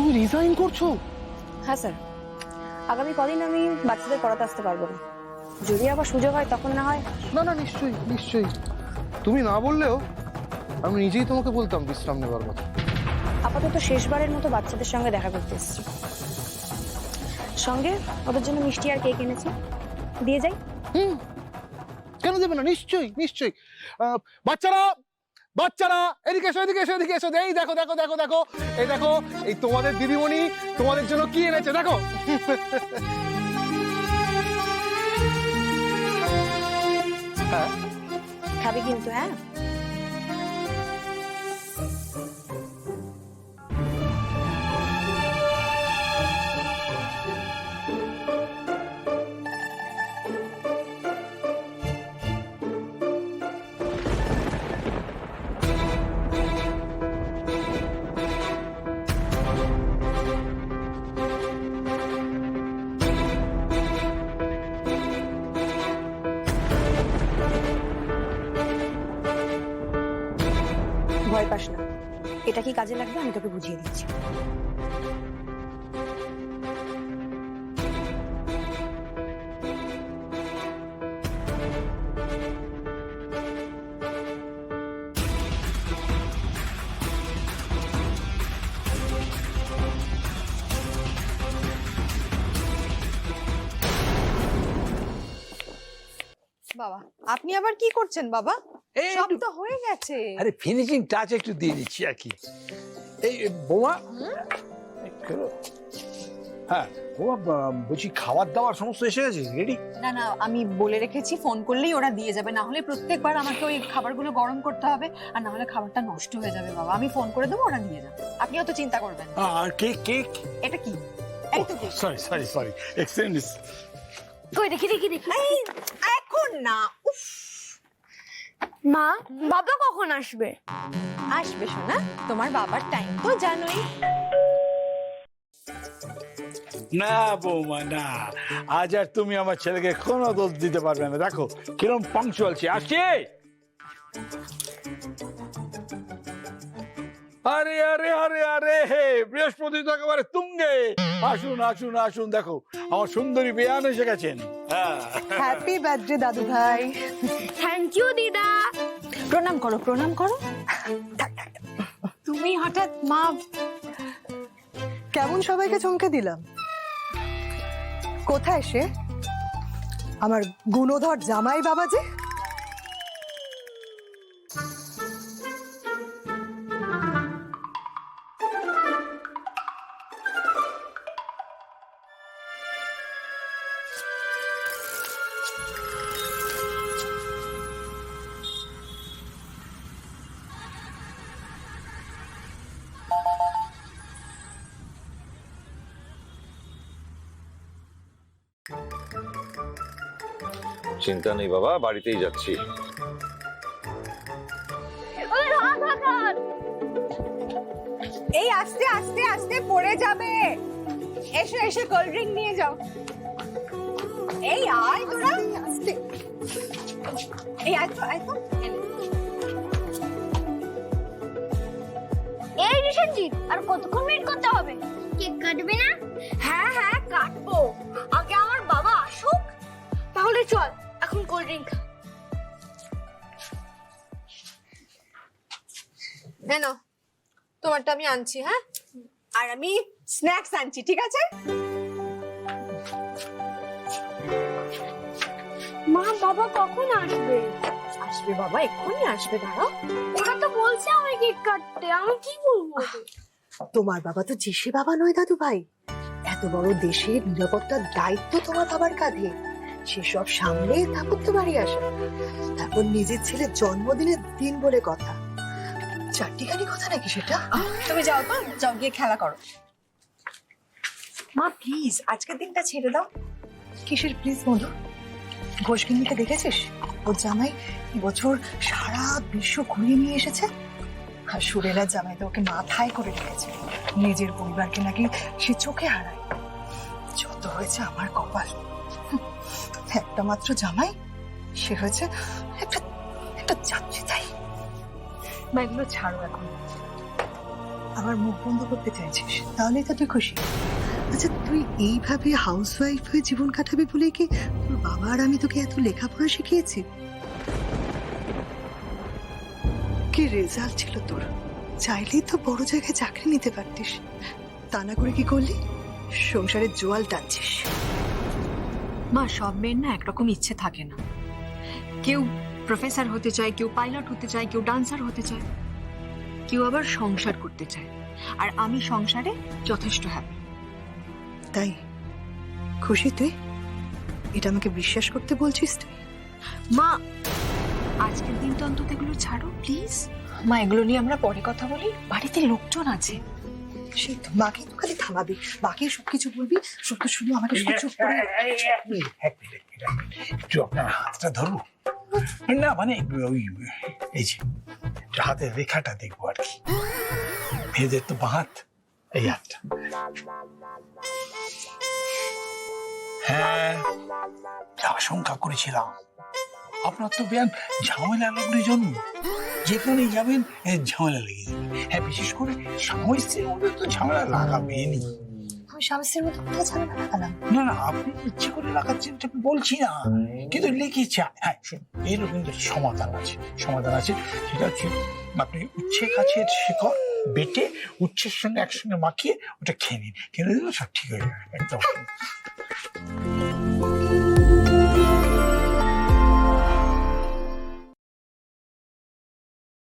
তুমি রিজাইন করছো? হ্যাঁ স্যার, আগামী কদিন আমি বাচ্চাদের পড়াতে আসতে পারবো না। যদি আবার সুযোগ হয় তখন না হয়। না না, নিশ্চয়ই নিশ্চয়ই, তুমি না বললেও আমি নিজেই তোমাকে বলতাম বিশ্রাম নেবার কথা। আপাতত শেষবারের মতো বাচ্চাদের সঙ্গে দেখা করতে এসেছি। সঙ্গে ওদের জন্য মিষ্টি আর কেক এনেছি, দিয়ে যাই। কেন দেবে না? নিশ্চয়ই নিশ্চয়ই। বাচ্চারা বাচ্চারা এদিকে এসো, এদিকে এসো, এদিকে এসো। এই দেখো দেখো দেখো দেখো, এই দেখো, এই তোমাদের দিদিমণি তোমাদের জন্য কি এনেছে দেখো। হ্যাঁ, খাবি কিন্তু? হ্যাঁ, ভয় পাস না, এটা কি কাজে লাগবে আমি তোকে বুঝিয়ে দিচ্ছি। বাবা, আপনি আবার কি করছেন বাবা? এই সব তো হয়ে গেছে। আরে ফিনিশিং টাচ একটু দিয়ে দিচ্ছি আর কি। এই বোমা, হ্যাঁ বোমা, বলছি খাবার দাবার সমস্ত এসে গেছে, রেডি? না না, আমি বলে রেখেছি ফোন করলেই ওরা দিয়ে যাবে, না হলে প্রত্যেকবার আমাকে ওই খাবারগুলো গরম করতে হবে, আর না হলে খাবারটা নষ্ট হয়ে যাবে বাবা। আমি ফোন করে দেবো, ওরা দিয়ে যাবে, আপনি অত চিন্তা করবেন না। আর কেক কেক এটা কি? এই তো cake. Sorry sorry sorry, exchange. কই দেখি দেখি দেখি। এই, এখন না। উফ, মা, বাবা কখন আসবে? আসবে শোনা, তোমার বাবার টাইম তো জানোই। না বৌমা না, আজ আর তুমি আমার ছেলেকে কোনো দোষ দিতে পারবে না। দেখো কিরম পাংচুয়াল সে। আসছে। আরে আরে আরে আরে হে, বৃহস্পতি তো একেবারে তুঙ্গে। আসুন আসুন আসুন, দেখো আমার সুন্দরী বেয়ান এসে গেছেন। হ্যাপি বার্থডে দাদু ভাই। থ্যাংক ইউ দিদা। প্রণাম করো, প্রণাম করো। তুমি হঠাৎ মা, কেমন সবাইকে চমকে দিলাম। কোথায় সে আমার গুণধর জামাই বাবা যে? চিন্তা নেই বাবা, বাড়িতেই যাচ্ছি। এই আস্তে আস্তে আস্তে পড়ে যাবে। এসে এসে কোল্ড ড্রিঙ্ক নিয়ে যাও। এই আয় তোরা, আস্তে। এই আয় তো, আয় তো। এই রিশানজিৎ, আর কতক্ষণ ওয়েট করতে হবে? কেক কাটবে না? হ্যাঁ হ্যাঁ কাটবো, আগে আমার বাবা আসুক। তাহলে চল এখন কোল্ড ড্রিঙ্ক। কেন, তোমারটা আমি আনছি, হ্যাঁ? আর আমি স্ন্যাক্স আনছি, ঠিক আছে? মা, বাবা কখন আসবে? আসবে বাবা, এক্ষুনি আসবে, দাঁড়াও। ওরা তো বলছে আমায় কেক কাটতে, আমি কি বলবো? তোমার বাবা তো জেসি বাবা নয় দাদু ভাই। এত বড় দেশের নিরাপত্তার দায়িত্ব তোমার বাবার কাঁধে। সেসব সামলে তারপর তো বাড়ি আসা, তারপর নিজের ছেলের জন্মদিনের দিন বলে কথা। চারটিখানি কথা নাকি সেটা? তুমি যাও তো, যাও গিয়ে খেলা করো। মা প্লিজ, আজকের দিনটা ছেড়ে দাও। কিসের প্লিজ মধু? ঘোষগিন্নিকে দেখেছিস? ওর জামাই বছর সারা বিশ্ব ঘুরিয়ে নিয়ে এসেছে। আর সুরেলা জামাই তো ওকে মাথায় করে রেখেছে। নিজের পরিবারকে নাকি সে চোখে হারায়। যত হয়েছে আমার কপাল। একটা মাত্র জামাই, সে হয়েছে একটা একটা যাত্রী। তাই এগুলো ছাড়ো এখন। আমার মুখ বন্ধ করতে চাইছিস, তাহলেই তো তুই খুশি। আচ্ছা, তুই এইভাবে হাউস ওয়াইফ হয়ে জীবন কাটাবি বলে কি তোর বাবা আর আমি তোকে এত লেখাপড়া শিখিয়েছি? কি রেজাল্ট ছিল তোর! চাইলেই তো বড় জায়গায় চাকরি নিতে পারতিস, তা না করে কি করলি? সংসারের জোয়াল টানছিস। মা, সব মেয়ের না একরকম ইচ্ছে থাকে না। কেউ প্রফেসর হতে চায়, কেউ পাইলট হতে চায়, কেউ ডান্সার হতে চায়, কেউ আবার সংসার করতে চায়। আর আমি সংসারে যথেষ্ট হ্যাপি। তাই খুশি তুই? এটা আমাকে বিশ্বাস করতে বলছিস তুই? মা, আজকের দিনটা অন্তত এগুলো ছাড়ো প্লিজ। মা, এগুলো নিয়ে আমরা পরে কথা বলি, বাড়িতে লোকজন আছে। সেই তো, মাকে তো খালি থামাবি, বাকি সবকিছু বলবি, শুধু শুধু আমাকে শুধু চুপ করে। একটু আপনার হাতটা ধরবো না, মানে ওই এই যে হাতের রেখাটা দেখবো আর কি। মেয়েদের তো বাহাত, এই হাতটা। হ্যাঁ, আশঙ্কা করেছিলাম আপনার তো বেয়ান ঝামেলা লাগলে জন্ম, যেখানেই যাবেন ঝামেলা লেগে যাবে। হ্যাঁ, বিশেষ করে স্বামী স্ত্রীর মধ্যে তো ঝামেলা লাগাবেনই। আমি স্বামী স্ত্রীর মধ্যে কোথায় ঝামেলা লাগালাম? না না, আপনি ইচ্ছে করে লাগাচ্ছেন আমি বলছি না, কিন্তু লেগেছে। হ্যাঁ শুনুন, এরও কিন্তু সমাধান আছে, সমাধান আছে। সেটা হচ্ছে আপনি উচ্ছে গাছের শিকড় বেটে উচ্ছের সঙ্গে একসঙ্গে মাখিয়ে ওটা খেয়ে নিন, খেলে দিলে সব ঠিক হয়ে যাবে একদম।